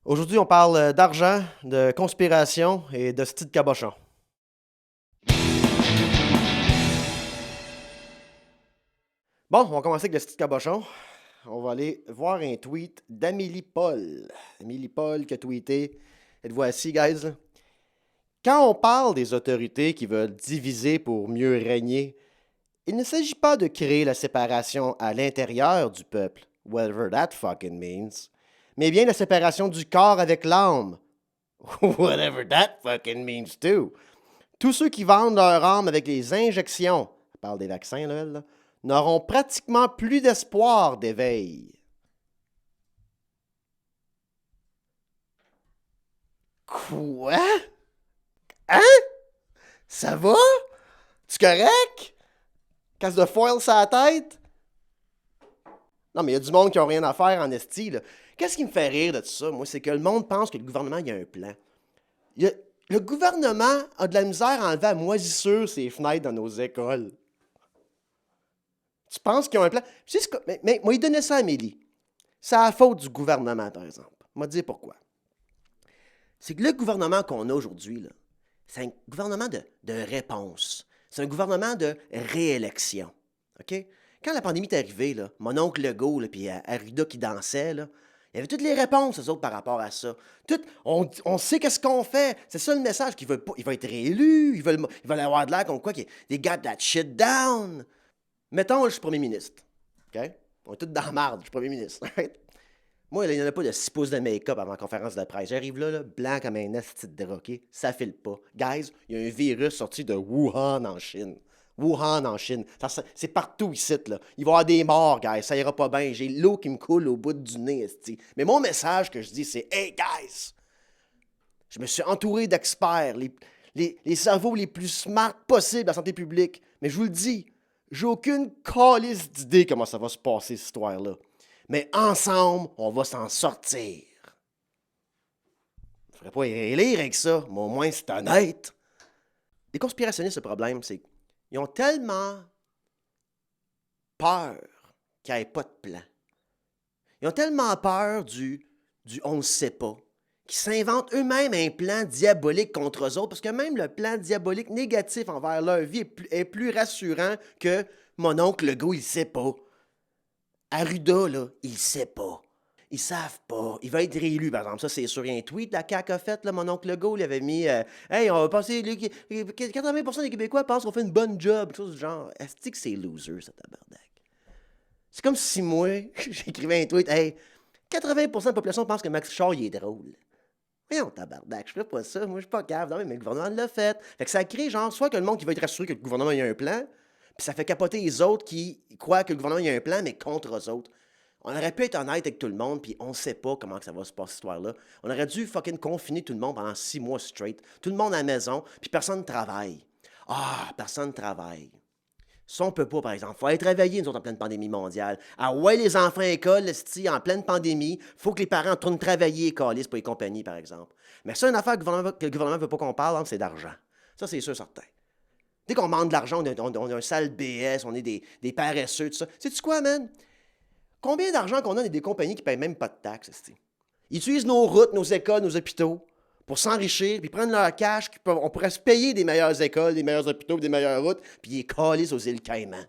Aujourd'hui, on parle d'argent, de conspiration et de style cabochon. Bon, on va commencer avec le style cabochon. On va aller voir un tweet d'Amélie Paul. Amélie Paul qui a tweeté. Êtes-vous assis, guys? Là? Quand on parle des autorités qui veulent diviser pour mieux régner, il ne s'agit pas de créer la séparation à l'intérieur du peuple, whatever that fucking means, mais bien la séparation du corps avec l'âme, whatever that fucking means too. Tous ceux qui vendent leur âme avec les injections, on parle des vaccins, là, n'auront pratiquement plus d'espoir d'éveil. Quoi? Hein? Ça va? Tu correct? Casse de foil sur la tête? Non, mais il y a du monde qui n'a rien à faire en esti, là. Qu'est-ce qui me fait rire de tout ça, moi, c'est que le monde pense que le gouvernement, il y a un plan. Le gouvernement a de la misère à enlever la moisissure ses fenêtres dans nos écoles. Tu penses qu'ils ont un plan? Tu sais, mais moi, il donnait ça à Amélie. C'est à la faute du gouvernement, par exemple. Je vais te dire pourquoi. C'est que le gouvernement qu'on a aujourd'hui, là, c'est un gouvernement de réponse. C'est un gouvernement de réélection. OK? Quand la pandémie est arrivée, là, mon oncle Legault et Arruda qui dansait, là, il y avait toutes les réponses, eux autres, par rapport à ça. On sait qu'est-ce qu'on fait. C'est ça le message. Qu'il veut pas, il va être réélu. Ils veulent avoir de l'air comme quoi. They got that shit down. Mettons, je suis premier ministre. OK? On est tous dans la marde, je suis premier ministre. Right? Moi, il n'y en a pas de 6 pouces de make-up avant la conférence de presse. J'arrive là, blanc comme un esti de roquet. Ça file pas. Guys, il y a un virus sorti de Wuhan en Chine. Wuhan en Chine. C'est partout ici, là. Il va y avoir des morts, guys. Ça ira pas bien. J'ai l'eau qui me coule au bout du nez, esti. Mais mon message que je dis, c'est Hey, guys! Je me suis entouré d'experts, les cerveaux les plus smart possibles de la santé publique. Mais je vous le dis, j'ai aucune calice d'idée comment ça va se passer, cette histoire-là. Mais ensemble, on va s'en sortir. Je ne ferais pas élire avec ça, mais au moins c'est honnête. Les conspirationnistes, le problème, c'est qu'ils ont tellement peur qu'il n'y ait pas de plan. Ils ont tellement peur du on ne sait pas, qu'ils s'inventent eux-mêmes un plan diabolique contre eux autres, parce que même le plan diabolique négatif envers leur vie est plus rassurant que mon oncle Legault, il ne sait pas. Arruda, là, il ne sait pas. Ils savent pas. Il va être réélu, par exemple. Ça, c'est sur un tweet la CAQ a fait, là, mon oncle Legault, il avait mis Hey, on va passer. 80% des Québécois pensent qu'on fait une bonne job. Quelque chose du genre. Est-ce que c'est loser, ça tabarnak? C'est comme si moi, j'écrivais un tweet Hey, 80% de la population pense que Max Char, il est drôle. Voyons, tabarnak, je ferais pas ça. Moi, je suis pas cave. Non, mais le gouvernement l'a fait. Fait que ça crée, genre, soit que le monde qui va être rassuré que le gouvernement il a un plan, puis ça fait capoter les autres qui croient que le gouvernement il a un plan, mais contre eux autres. On aurait pu être honnête avec tout le monde, puis on sait pas comment que ça va se passer, cette histoire-là. On aurait dû fucking confiner tout le monde pendant 6 mois straight. Tout le monde à la maison, puis personne ne travaille. Ah, personne ne travaille. Ça, on peut pas, par exemple. Faut aller travailler, nous autres, en pleine pandémie mondiale. Ah ouais, les enfants à l'école, en pleine pandémie, faut que les parents tournent travailler, calice, pour les compagnies, par exemple. Mais ça, une affaire que le gouvernement veut pas qu'on parle, hein, c'est d'argent. Ça, c'est sûr, certain. Dès qu'on demande de l'argent, on a un sale BS, on est des paresseux, tout ça. Sais-tu quoi, man? Combien d'argent qu'on a des compagnies qui ne payent même pas de taxes, c'ti? Ils utilisent nos routes, nos écoles, nos hôpitaux pour s'enrichir, puis prendre leur cash, on pourrait se payer des meilleures écoles, des meilleurs hôpitaux, des meilleures routes, puis ils calissent aux îles Caïmans.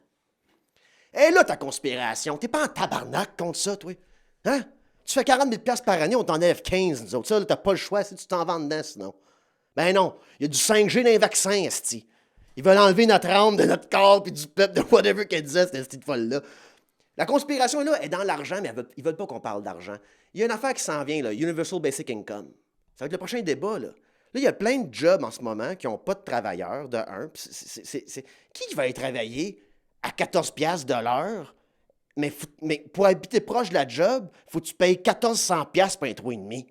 Et là, ta conspiration, t'es pas en tabarnak contre ça, toi? Hein? Tu fais 40 000 $ par année, on t'enlève 15, nous autres. Ça, là, t'as pas le choix si tu t'en vends dedans, sinon. Ben non, il y a du 5G dans les vaccins, esti. Ils veulent enlever notre âme de notre corps, puis du peuple, de whatever qu'elle disait, cette esti de folle-là. La conspiration, là, est dans l'argent, mais ils veulent pas qu'on parle d'argent. Il y a une affaire qui s'en vient, là, Universal Basic Income. Ça va être le prochain débat, là. Là, il y a plein de jobs en ce moment qui n'ont pas de travailleurs, de un. Qui va y travailler à 14 $ de l'heure? Mais pour habiter proche de la job, faut que tu payes 1400 $ pour un 3,5.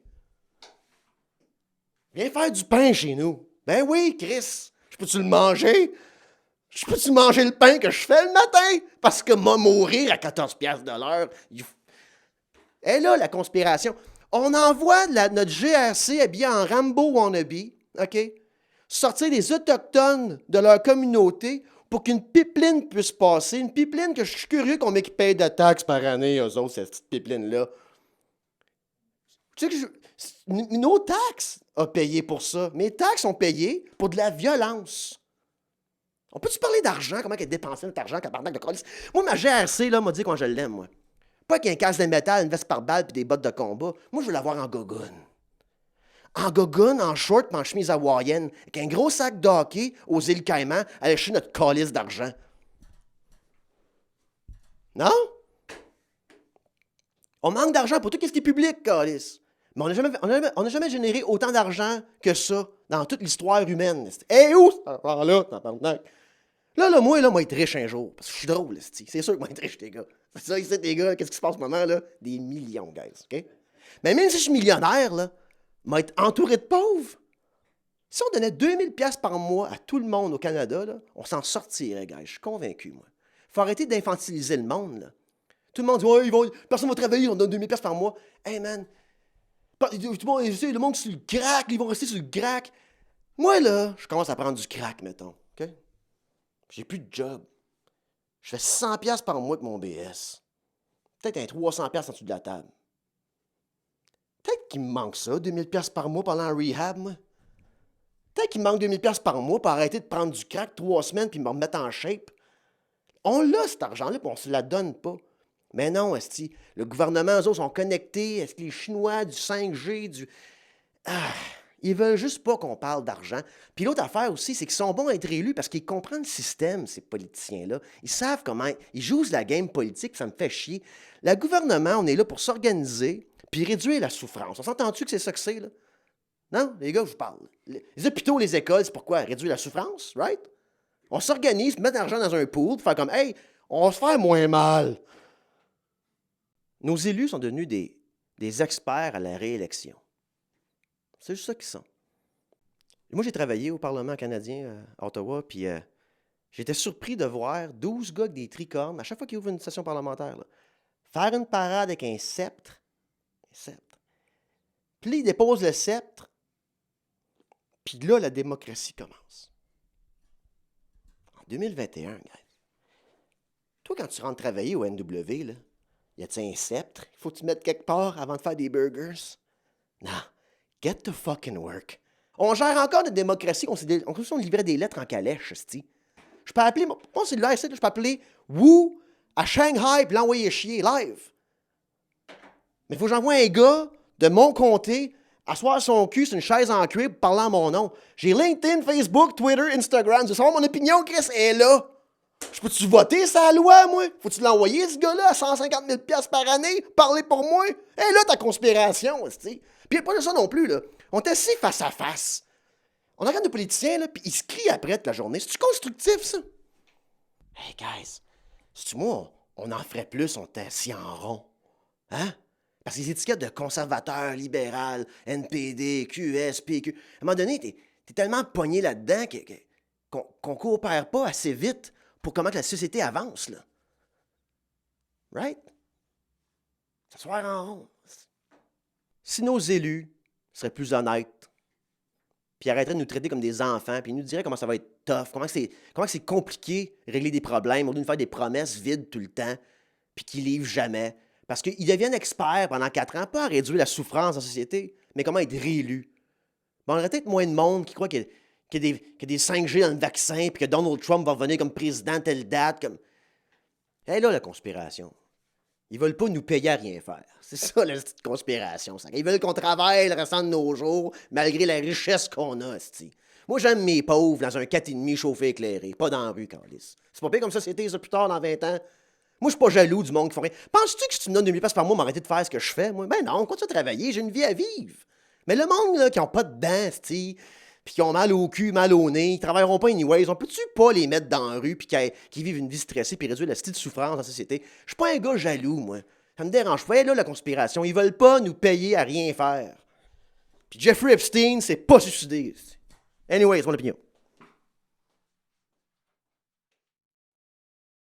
Viens faire du pain chez nous. Ben oui, Chris. Je peux-tu le manger? Je peux-tu manger le pain que je fais le matin? Parce que moi, mourir à 14 $ de l'heure. Et là, la conspiration. On envoie notre GRC habillé en Rambo wannabe, OK? Sortir les Autochtones de leur communauté pour qu'une pipeline puisse passer. Une pipeline que je suis curieux qu'on paye de taxes par année, eux autres, cette petite pipeline-là. Tu sais que Nos taxes ont payé pour ça. Mes taxes ont payé pour de la violence. On peut-tu parler d'argent? Comment qu'elle dépensait notre argent, tabarnak de colis? Moi, ma GRC, là, m'a dit comment je l'aime, moi. Pas qu'un casque de métal, une veste par balle puis des bottes de combat. Moi, je veux l'avoir en gogoune. En gogoune, en short, en chemise hawaïenne, avec un gros sac de hockey aux îles Caïmans, aller chercher notre calice d'argent. Non? On manque d'argent pour tout ce qui est public, calice. Mais on n'a jamais généré autant d'argent que ça dans toute l'histoire humaine. Et où cet argent-là, tabarnak? Là, moi, être riche un jour. Parce que je suis drôle, c'est sûr que moi, être riche, les gars. C'est ça, ici, les gars, qu'est-ce qui se passe en ce moment, là? Des millions, guys, OK? Mais même si je suis millionnaire, là, moi, être entouré de pauvres. Si on donnait 2000$ par mois à tout le monde au Canada, là, on s'en sortirait, guys. Je suis convaincu, moi. Faut arrêter d'infantiliser le monde, là. Tout le monde dit, ouais, personne ne va travailler, on donne 2000$ par mois. Hey, man, tout le monde sur le crack, ils vont rester sur le crack. Moi, là, je commence à prendre du crack, mettons, OK? J'ai plus de job. Je fais 100$ par mois avec mon BS. Peut-être un 300$ en dessous de la table. Peut-être qu'il me manque ça, 2000$ par mois pendant un rehab, moi. Peut-être qu'il me manque 2000$ par mois pour arrêter de prendre du crack 3 semaines puis me remettre en shape. On l'a, cet argent-là, puis on se la donne pas. Mais non, esti, le gouvernement, eux autres, sont connectés. Est-ce que les Chinois, du 5G, ils veulent juste pas qu'on parle d'argent. Puis l'autre affaire aussi, c'est qu'ils sont bons à être élus parce qu'ils comprennent le système, ces politiciens-là. Ils savent comment... Ils jouent la game politique, ça me fait chier. Le gouvernement, on est là pour s'organiser puis réduire la souffrance. On s'entend-tu que c'est ça que c'est, là? Non, les gars, je vous parle. Les hôpitaux, les écoles, c'est pourquoi? Réduire la souffrance, right? On s'organise, mettre l'argent dans un pool, pour faire comme, hey, on va se faire moins mal. Nos élus sont devenus des experts à la réélection. C'est juste ça qu'ils sont. Et moi, j'ai travaillé au Parlement canadien à Ottawa, puis j'étais surpris de voir 12 gars avec des tricornes, à chaque fois qu'ils ouvrent une session parlementaire, là, faire une parade avec un sceptre. Puis là, ils déposent le sceptre, puis là, la démocratie commence. En 2021, gars. Toi, quand tu rentres travailler au NW, là, y a-t-il un sceptre? Il faut que tu mettes quelque part avant de faire des burgers? Non. Get to fucking work. On gère encore notre démocratie. On livrait des lettres en calèche, c'ti. Je peux appeler... Moi, c'est là, je peux appeler Wu à Shanghai puis l'envoyer chier live. Mais il faut que j'envoie un gars de mon comté asseoir son cul sur une chaise en cuir pour parler en mon nom. J'ai LinkedIn, Facebook, Twitter, Instagram. Tu veux savoir mon opinion, Chris? Elle est là. Je peux-tu voter sa loi, moi? Faut-tu l'envoyer, ce gars-là, à 150 000$ par année? Parler pour moi? Et là, ta conspiration, c'ti. Puis pas de ça non plus, là. On est assis face à face. On regarde des politiciens, là, puis ils se crient après toute la journée. C'est-tu constructif, ça? Hey, guys, c'est-tu moi, on en ferait plus, on était assis en rond. Hein? Parce que les étiquettes de conservateur, libéral, NPD, QS, PQ, à un moment donné, t'es tellement pogné là-dedans qu'on coopère pas assez vite pour comment que la société avance, là. Right? S'asseoir en rond. Si nos élus seraient plus honnêtes, puis arrêteraient de nous traiter comme des enfants, puis ils nous diraient comment ça va être tough, comment c'est compliqué de régler des problèmes, au lieu de nous faire des promesses vides tout le temps, puis qu'ils livrent jamais. Parce qu'ils deviennent experts pendant 4 ans, pas à réduire la souffrance dans la société, mais comment être réélus. Bon, on aurait peut-être moins de monde qui croit qu'il y a des 5G dans le vaccin, puis que Donald Trump va revenir comme président telle date. Comme... Et là, la conspiration. Ils veulent pas nous payer à rien faire. C'est ça, la petite conspiration. Ça. Ils veulent qu'on travaille le restant de nos jours, malgré la richesse qu'on a. C'ti. Moi, j'aime mes pauvres dans un 4,5 chauffé éclairé, pas dans la rue, Candice. C'est pas pire comme société, ça, plus tard, dans 20 ans. Moi, je suis pas jaloux du monde qui font rien. Penses-tu que si tu me donnes 2000$ par mois, m'arrêter de faire ce que je fais, moi? Ben non, quoi tu vas travailler? J'ai une vie à vivre. Mais le monde, là, qui ont pas de dents, c'ti, puis qui ont mal au cul, mal au nez, ils travailleront pas anyways. On peut-tu pas les mettre dans la rue puis qu'ils vivent une vie stressée puis réduire la style de souffrance dans la société? Je suis pas un gars jaloux, moi. Ça me dérange pas. Là, la conspiration, ils veulent pas nous payer à rien faire. Puis Jeffrey Epstein, c'est pas suicidé. Anyways, mon opinion.